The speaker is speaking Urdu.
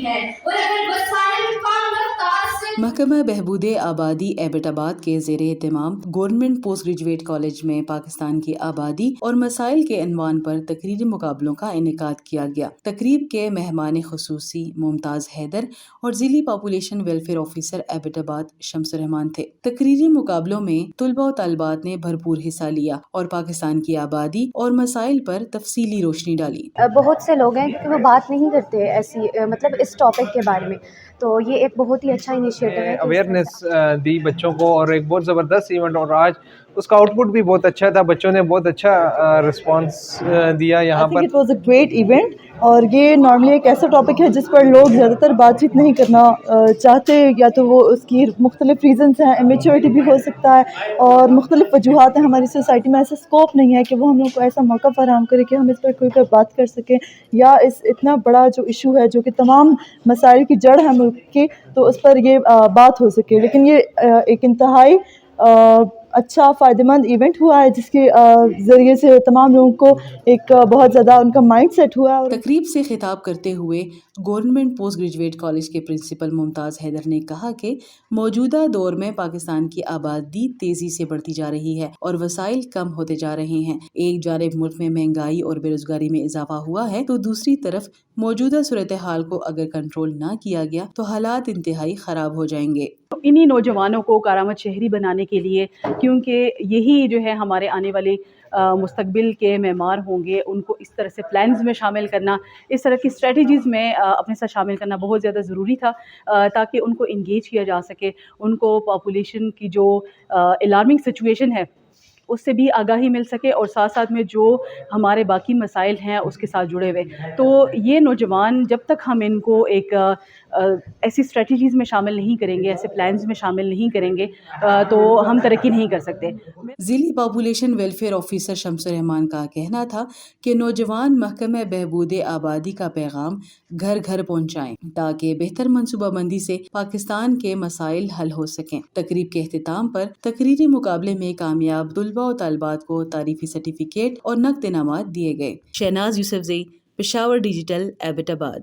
ہے اور اگر وسائل کم رفتار سے محکمہ بہبود آبادی ایبٹ آباد کے زیر اہتمام گورنمنٹ پوسٹ گریجویٹ کالج میں پاکستان کی آبادی اور مسائل کے عنوان پر تقریری مقابلوں کا انعقاد کیا گیا۔ تقریب کے مہمان خصوصی ممتاز حیدر اور ضلعی پاپولیشن ویلفیئر آفیسر ایبٹ آباد شمس الرحمان تھے۔ تقریری مقابلوں میں طلباء و طالبات نے بھرپور حصہ لیا اور پاکستان کی آبادی اور مسائل پر تفصیلی روشنی ڈالی۔ بہت سے لوگ ہیں کہ وہ بات نہیں کرتے ایسی مطلب اس ٹاپک کے بارے میں، تو یہ ایک بہت ہی اچھا انیشیٹو ہے۔ اویئرنیس دی بچوں کو اور ایک بہت زبردست ایونٹ، اور آج اس کا آؤٹ پٹ بھی بہت اچھا تھا، بچوں نے بہت اچھا رسپانس دیا یہاں پر۔ It was a great event, اور یہ نارملی ایک ایسا ٹاپک ہے جس پر لوگ زیادہ تر بات چیت نہیں کرنا چاہتے، یا تو وہ اس کی مختلف ریزنز ہیں، امیچورٹی بھی ہو سکتا ہے اور مختلف وجوہات ہیں۔ ہماری سوسائٹی میں ایسا اسکوپ نہیں ہے کہ وہ ہم لوگ کو ایسا موقع فراہم کرے کہ ہم اس پر کھل کر بات کر سکیں، یا اس اتنا بڑا جو ایشو ہے جو کہ تمام مسائل کی جڑ ہے ملک کی، تو اس پر یہ بات ہو سکے۔ لیکن یہ ایک انتہائی اچھا فائدہ مند ایونٹ ہوا ہے، جس کے ذریعے سے تمام لوگوں کو ایک بہت زیادہ ان کا مائنڈ سیٹ ہوا۔ تقریب سے خطاب کرتے ہوئے گورنمنٹ پوسٹ گریجویٹ کالج کے پرنسپل ممتاز حیدر نے کہا کہ موجودہ دور میں پاکستان کی آبادی تیزی سے بڑھتی جا رہی ہے اور وسائل کم ہوتے جا رہے ہیں۔ ایک جانب ملک میں مہنگائی اور بے روزگاری میں اضافہ ہوا ہے تو دوسری طرف موجودہ صورتحال کو اگر کنٹرول نہ کیا گیا تو حالات انتہائی خراب ہو جائیں گے۔ انہی نوجوانوں کو کارآمد شہری بنانے کے لیے، کیونکہ یہی جو ہے ہمارے آنے والے مستقبل کے معمار ہوں گے، ان کو اس طرح سے پلانز میں شامل کرنا، اس طرح کی اسٹریٹجیز میں اپنے ساتھ شامل کرنا بہت زیادہ ضروری تھا، تاکہ ان کو انگیج کیا جا سکے، ان کو پاپولیشن کی جو الارمنگ سچویشن ہے اس سے بھی آگاہی مل سکے، اور ساتھ ساتھ میں جو ہمارے باقی مسائل ہیں اس کے ساتھ جڑے ہوئے۔ تو یہ نوجوان جب تک ہم ان کو ایک ایسی اسٹریٹجیز میں شامل نہیں کریں گے، ایسے پلانز میں شامل نہیں کریں گے، تو ہم ترقی نہیں کر سکتے۔ ضلعی پاپولیشن ویلفیئر آفیسر شمس الرحمان کا کہنا تھا کہ نوجوان محکمہ بہبود آبادی کا پیغام گھر گھر پہنچائیں تاکہ بہتر منصوبہ بندی سے پاکستان کے مسائل حل ہو سکیں۔ تقریب کے اختتام پر تقریری مقابلے میں کامیاب طلباء و طالبات کو تعریفی سرٹیفکیٹ اور نقد انعامات دیے گئے۔ شہناز یوسفزئی، پشاور ڈیجیٹل، ایبٹ آباد۔